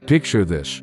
Picture this.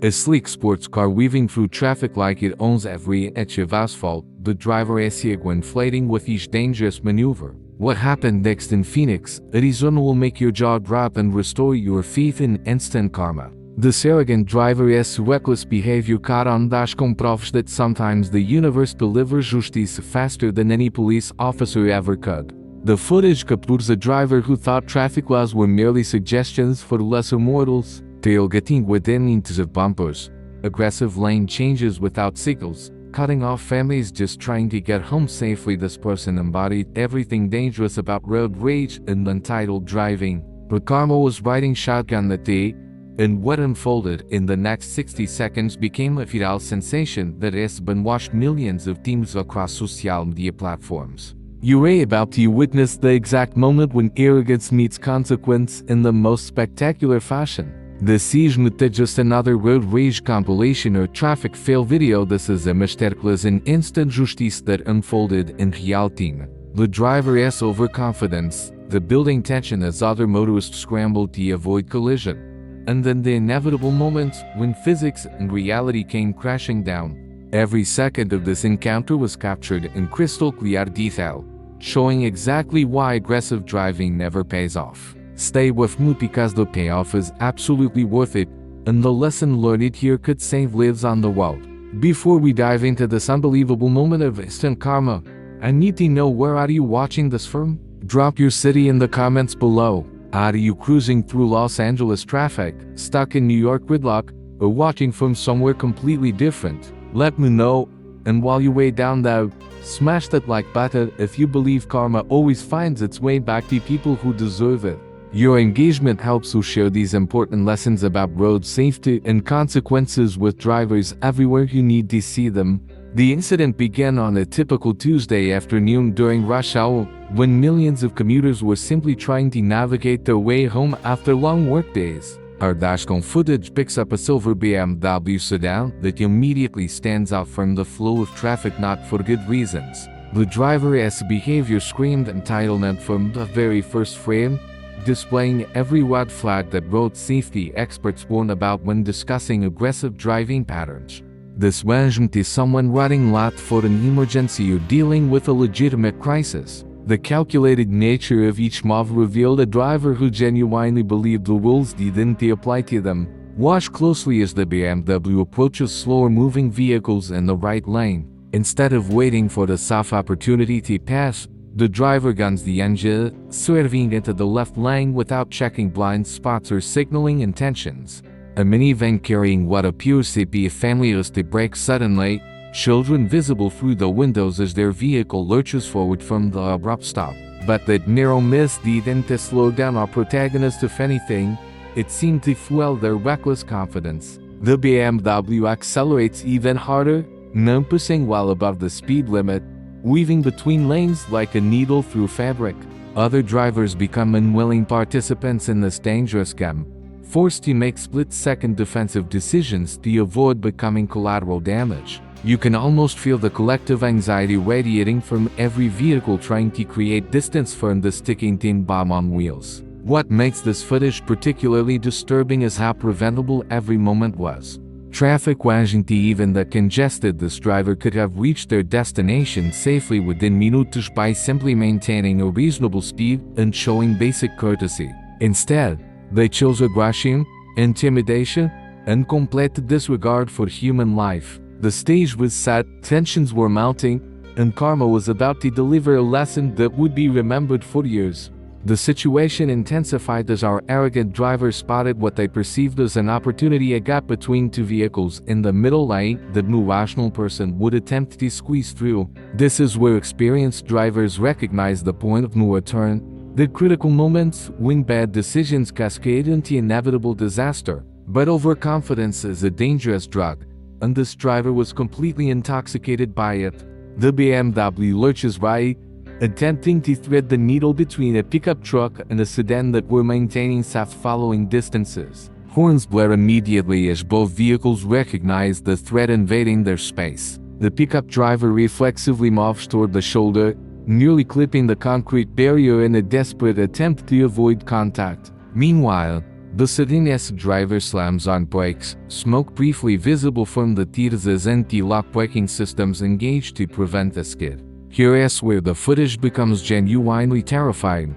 A sleek sports car weaving through traffic like it owns every inch of asphalt, the driver is inflating with each dangerous maneuver. What happened next in Phoenix, Arizona will make your jaw drop and restore your faith in instant karma. This arrogant driver's reckless behavior caught on dashcam proves that sometimes the universe delivers justice faster than any police officer ever could. The footage captures a driver who thought traffic laws were merely suggestions for lesser mortals, tailgating within inches of bumpers, aggressive lane changes without signals, cutting off families just trying to get home safely. This person embodied everything dangerous about road rage and untitled driving. But karma was riding shotgun that day, and what unfolded in the next 60 seconds became a viral sensation that has been watched millions of times across social media platforms. You're about to witness the exact moment when arrogance meets consequence in the most spectacular fashion. This isn't just another road rage compilation or traffic fail video. This is a masterclass in instant justice that unfolded in real time. The driver's overconfidence, the building tension as other motorists scrambled to avoid collision, and then the inevitable moment when physics and reality came crashing down. Every second of this encounter was captured in crystal clear detail, showing exactly why aggressive driving never pays off. Stay with me because the payoff is absolutely worth it, and the lesson learned here could save lives on the road. Before we dive into this unbelievable moment of instant karma, I need to know, where are you watching this from? Drop your city in the comments below. Are you cruising through Los Angeles traffic, stuck in New York gridlock, or watching from somewhere completely different? Let me know, and while you way down there, smash that like button if you believe karma always finds its way back to people who deserve it. Your engagement helps us share these important lessons about road safety and consequences with drivers everywhere who need to see them. The incident began on a typical Tuesday afternoon during rush hour, when millions of commuters were simply trying to navigate their way home after long workdays. Our dashcam footage picks up a silver BMW sedan that immediately stands out from the flow of traffic, not for good reasons. The driver's behavior screamed entitlement from the very first frame, displaying every red flag that road safety experts warn about when discussing aggressive driving patterns. This wasn't someone running late for an emergency or dealing with a legitimate crisis. The calculated nature of each move revealed a driver who genuinely believed the rules didn't apply to them. Watch closely as the BMW approaches slower-moving vehicles in the right lane. Instead of waiting for the soft opportunity to pass, the driver guns the engine, swerving into the left lane without checking blind spots or signaling intentions. A minivan carrying what appears to be a family is to brake suddenly, children visible through the windows as their vehicle lurches forward from the abrupt stop. But that narrow miss didn't slow down our protagonist. If anything, it seemed to fuel their reckless confidence. The BMW accelerates even harder, non-pushing well above the speed limit, weaving between lanes like a needle through fabric. Other drivers become unwilling participants in this dangerous game, forced to make split-second defensive decisions to avoid becoming collateral damage. You can almost feel the collective anxiety radiating from every vehicle trying to create distance from the ticking time bomb on wheels. What makes this footage particularly disturbing is how preventable every moment was. Traffic wasn't even that congested. This driver could have reached their destination safely within minutes by simply maintaining a reasonable speed and showing basic courtesy. Instead, they chose aggression, intimidation, and complete disregard for human life. The stage was set, tensions were mounting, and karma was about to deliver a lesson that would be remembered for years. The situation intensified as our arrogant driver spotted what they perceived as an opportunity, a gap between two vehicles in the middle lane that no rational person would attempt to squeeze through. This is where experienced drivers recognize the point of no return, the critical moments when bad decisions cascade into inevitable disaster. But overconfidence is a dangerous drug, and this driver was completely intoxicated by it. The BMW lurches right, attempting to thread the needle between a pickup truck and a sedan that were maintaining fast-following distances. Horns blare immediately as both vehicles recognize the threat invading their space. The pickup driver reflexively moves toward the shoulder, nearly clipping the concrete barrier in a desperate attempt to avoid contact. Meanwhile, The sedan's driver slams on brakes, smoke briefly visible from the tires anti-lock braking systems engaged to prevent the skid. Here's where the footage becomes genuinely terrifying.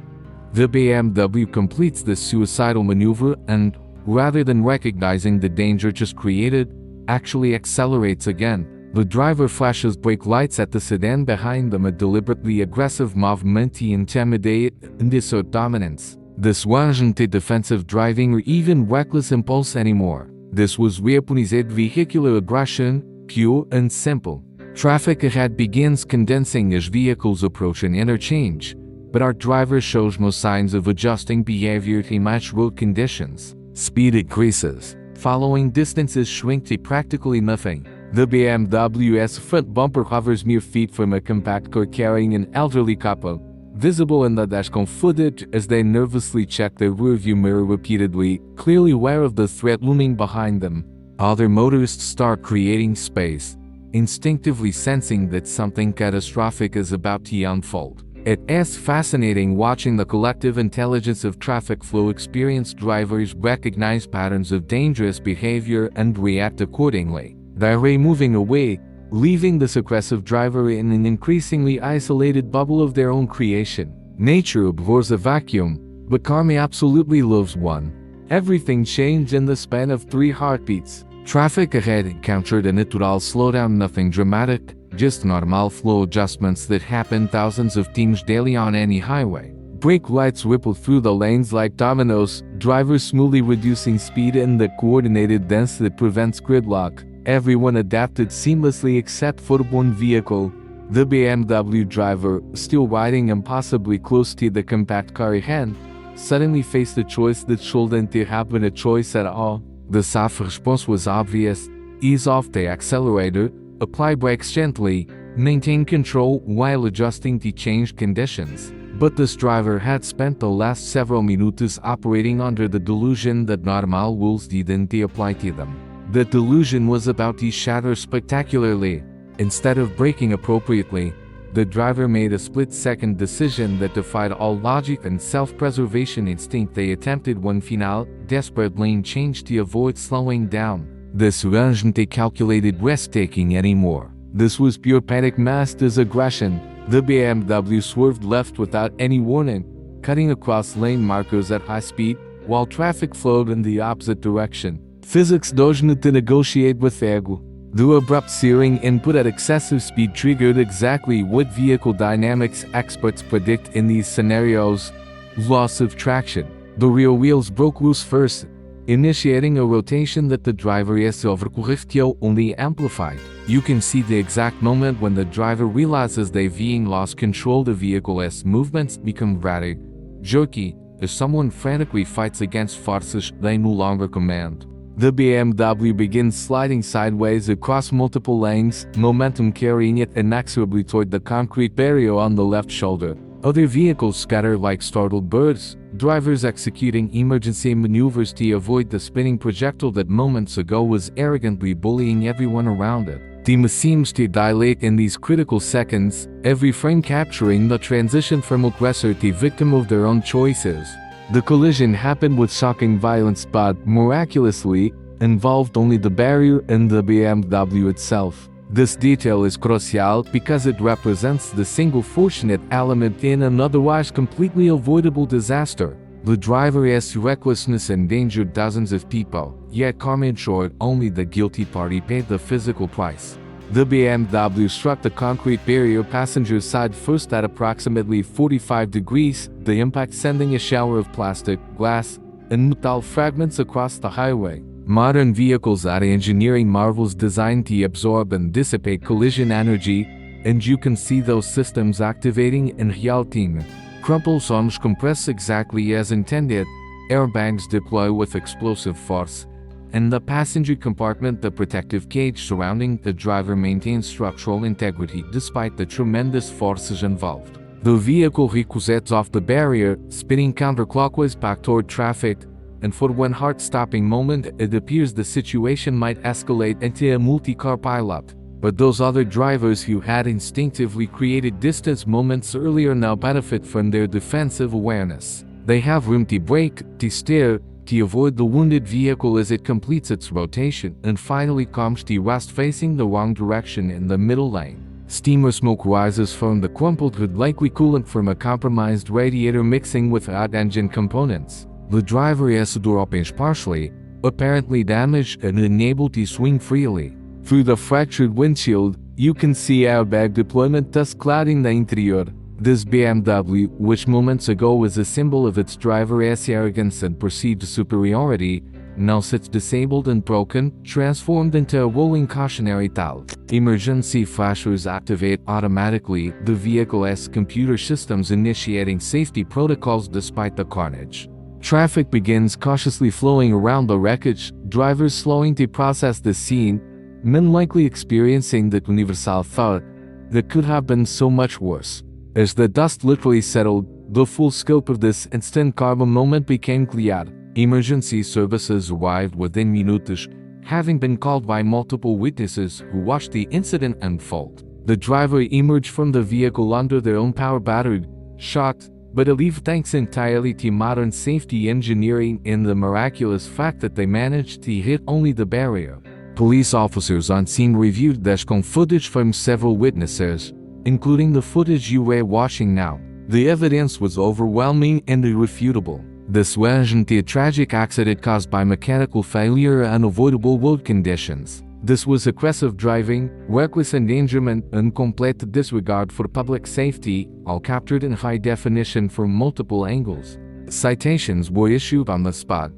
The BMW completes this suicidal maneuver and, rather than recognizing the danger just created, actually accelerates again. The driver flashes brake lights at the sedan behind them, a deliberately aggressive movement to intimidate and assert dominance. This wasn't a defensive driving or even reckless impulse anymore. This was weaponized vehicular aggression, pure and simple. Traffic ahead begins condensing as vehicles approach an interchange, but our driver shows no signs of adjusting behavior to match road conditions. Speed increases. Following distances shrink to practically nothing. The BMW's front bumper hovers mere feet from a compact car carrying an elderly couple, visible in the dashcam footage as they nervously check their rearview mirror repeatedly, clearly aware of the threat looming behind them. Other motorists start creating space, instinctively sensing that something catastrophic is about to unfold. It is fascinating watching the collective intelligence of traffic flow. Experienced drivers recognize patterns of dangerous behavior and react accordingly. They're moving away, leaving this aggressive driver in an increasingly isolated bubble of their own creation. Nature abhors a vacuum, but karma absolutely loves one. Everything changed in the span of 3 heartbeats. Traffic ahead encountered a natural slowdown, nothing dramatic, just normal flow adjustments that happen thousands of times daily on any highway. Brake lights ripple through the lanes like dominoes, drivers smoothly reducing speed in the coordinated dance that prevents gridlock. Everyone adapted seamlessly except for one vehicle. The BMW driver, still riding impossibly close to the compact car ahead, suddenly faced a choice that shouldn't have been a choice at all. The safe response was obvious: ease off the accelerator, apply brakes gently, maintain control while adjusting to changed conditions. But this driver had spent the last several minutes operating under the delusion that normal rules didn't apply to them. The delusion was about to shatter spectacularly. Instead of braking appropriately, the driver made a split-second decision that defied all logic and self-preservation instinct. They attempted one final, desperate lane change to avoid slowing down. This wasn't a calculated risk-taking anymore. This was pure panic masked as aggression. The BMW swerved left without any warning, cutting across lane markers at high speed, while traffic flowed in the opposite direction. Physics doesn't negotiate with ego. The abrupt steering input at excessive speed triggered exactly what vehicle dynamics experts predict in these scenarios: loss of traction. The rear wheels broke loose first, initiating a rotation that the driver overcorrectio only amplified. You can see the exact moment when the driver realizes they've lost control. The vehicle's movements become erratic, jerky, as someone frantically fights against forces they no longer command. The BMW begins sliding sideways across multiple lanes, momentum carrying it inexorably toward the concrete barrier on the left shoulder. Other vehicles scatter like startled birds, drivers executing emergency maneuvers to avoid the spinning projectile that moments ago was arrogantly bullying everyone around it. Time seems to dilate in these critical seconds, every frame capturing the transition from aggressor to victim of their own choices. The collision happened with shocking violence but, miraculously, involved only the barrier and the BMW itself. This detail is crucial because it represents the single fortunate element in an otherwise completely avoidable disaster. The driver's recklessness endangered dozens of people, yet karma ensured only the guilty party paid the physical price. The BMW struck the concrete barrier passenger side first at approximately 45 degrees, the impact sending a shower of plastic, glass, and metal fragments across the highway. Modern vehicles are engineering marvels designed to absorb and dissipate collision energy, and you can see those systems activating in real time. Crumple zones compress exactly as intended, airbags deploy with explosive force, and the passenger compartment, the protective cage surrounding the driver, maintains structural integrity despite the tremendous forces involved. The vehicle ricochets off the barrier, spinning counterclockwise back toward traffic, and for one heart-stopping moment it appears the situation might escalate into a multi-car pileup. But those other drivers who had instinctively created distance moments earlier now benefit from their defensive awareness. They have room to brake, to steer, to avoid the wounded vehicle as it completes its rotation and finally comes to rest facing the wrong direction in the middle lane. Steam or smoke rises from the crumpled hood, likely coolant from a compromised radiator mixing with hot engine components. The driver is dropped partially, apparently damaged and unable to swing freely. Through the fractured windshield, you can see airbag deployment thus clouding the interior. This BMW, which moments ago was a symbol of its driver's arrogance and perceived superiority, now sits disabled and broken, transformed into a rolling cautionary tale. Emergency flashers activate automatically, the vehicle's computer systems initiating safety protocols despite the carnage. Traffic begins cautiously flowing around the wreckage, drivers slowing to process the scene, men likely experiencing the universal thought that could have been so much worse. As the dust literally settled, the full scope of this instant carbon moment became clear. Emergency services arrived within minutes, having been called by multiple witnesses who watched the incident unfold. The driver emerged from the vehicle under their own power battered, shocked, but relieved thanks entirely to modern safety engineering and the miraculous fact that they managed to hit only the barrier. Police officers on scene reviewed dashcam footage from several witnesses, including the footage you were watching now. The evidence was overwhelming and irrefutable. This wasn't a tragic accident caused by mechanical failure or unavoidable road conditions. This was aggressive driving, reckless endangerment, and complete disregard for public safety, all captured in high definition from multiple angles. Citations were issued on the spot.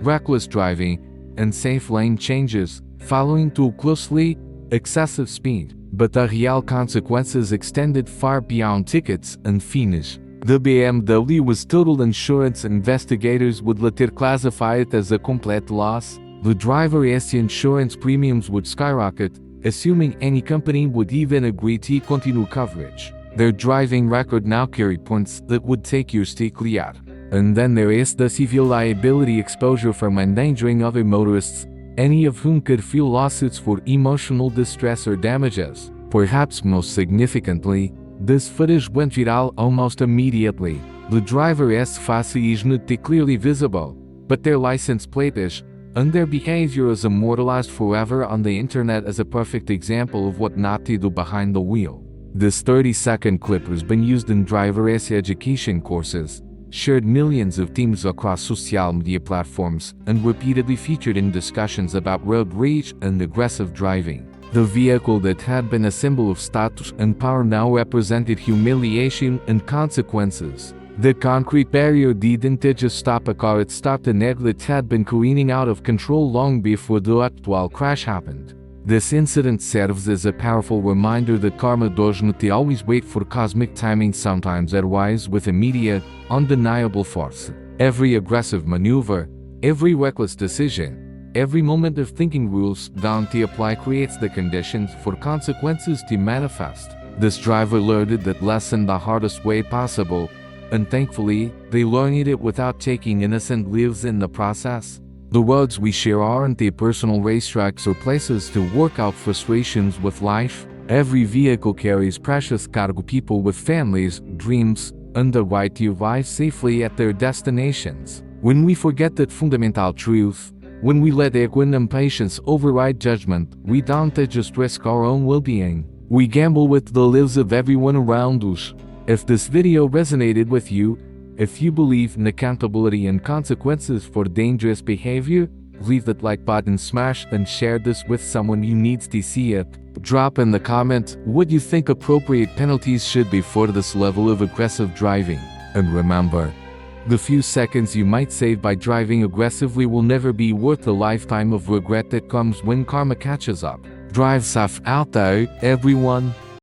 Reckless driving, unsafe lane changes, following too closely, excessive speed. But the real consequences extended far beyond tickets and fines. The BMW was totaled. Insurance investigators would later classify it as a complete loss. The driver's insurance premiums would skyrocket, assuming any company would even agree to continue coverage. Their driving record now carried points that would take years to clear. And then there is the civil liability exposure from endangering other motorists, any of whom could feel lawsuits for emotional distress or damages. Perhaps most significantly, this footage went viral almost immediately. The driver's face is not clearly visible, but their license plate is, and their behavior is immortalized forever on the internet as a perfect example of what not to do behind the wheel. This 30-second clip has been used in driver's education courses, shared millions of times across social media platforms, and repeatedly featured in discussions about road rage and aggressive driving. The vehicle that had been a symbol of status and power now represented humiliation and consequences. The concrete barrier didn't just stop a car, it stopped an egg that had been careening out of control long before the actual crash happened. This incident serves as a powerful reminder that karma does not always wait for cosmic timing, sometimes it arrives with immediate, undeniable force. Every aggressive maneuver, every reckless decision, every moment of thinking rules down to apply creates the conditions for consequences to manifest. This driver learned that lesson the hardest way possible, and thankfully, they learned it without taking innocent lives in the process. The roads we share aren't the personal racetracks or places to work out frustrations with life. Every vehicle carries precious cargo, people with families, dreams, and the right to arrive safely at their destinations. When we forget that fundamental truth, when we let ego and impatience override judgment, we don't just risk our own well-being. We gamble with the lives of everyone around us. If this video resonated with you, if you believe in accountability and consequences for dangerous behavior, leave that like button, smash and share this with someone who needs to see it. Drop in the comment what you think appropriate penalties should be for this level of aggressive driving. And remember, the few seconds you might save by driving aggressively will never be worth the lifetime of regret that comes when karma catches up. Drive safe out there, everyone.